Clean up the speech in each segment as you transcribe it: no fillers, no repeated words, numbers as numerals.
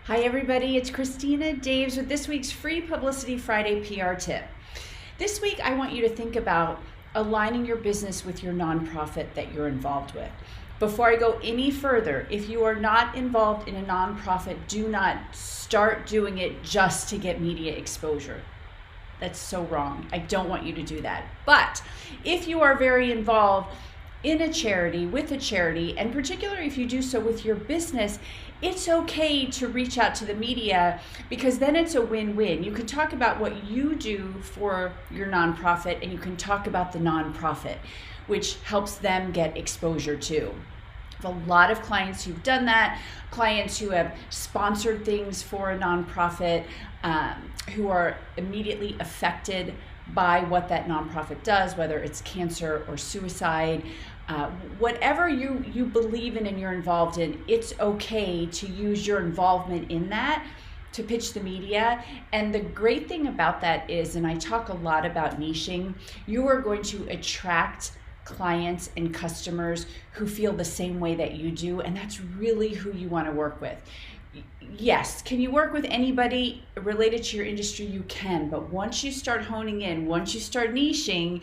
Hi everybody, it's Christina Daves with this week's Free Publicity Friday PR tip. This week I want you to think about aligning your business with your nonprofit that you're involved with. Before I go any further, if you are not involved in a nonprofit, do not start doing it just to get media exposure. That's so wrong. I don't want you to do that. But if you are very involved in a charity, with a charity, and particularly if you do so with your business, it's okay to reach out to the media because then it's a win-win. You can talk about what you do for your nonprofit and you can talk about the nonprofit, which helps them get exposure too. I have a lot of clients who've done that, clients who have sponsored things for a nonprofit, who are immediately affected by what that nonprofit does, whether it's cancer or suicide. Whatever you believe in and you're involved in, it's okay to use your involvement in that to pitch the media. And the great thing about that is, and I talk a lot about niching, you are going to attract clients and customers who feel the same way that you do, and that's really who you want to work with. Yes, can you work with anybody related to your industry? You can, but once you start honing in, once you start niching,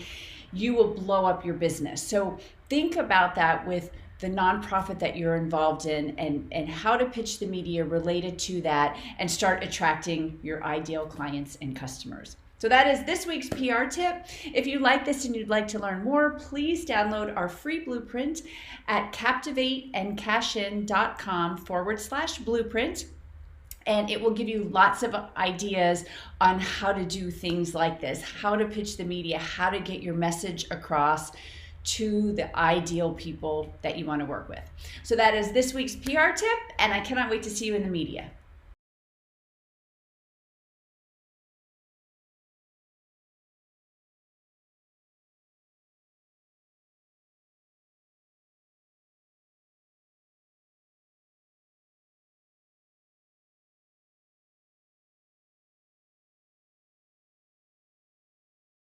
you will blow up your business. So think about that with the nonprofit that you're involved in and how to pitch the media related to that and start attracting your ideal clients and customers. So that is this week's PR tip. If you like this and you'd like to learn more, please download our free blueprint at captivateandcashin.com/blueprint. And it will give you lots of ideas on how to do things like this, how to pitch the media, how to get your message across to the ideal people that you want to work with. So that is this week's PR tip, and I cannot wait to see you in the media.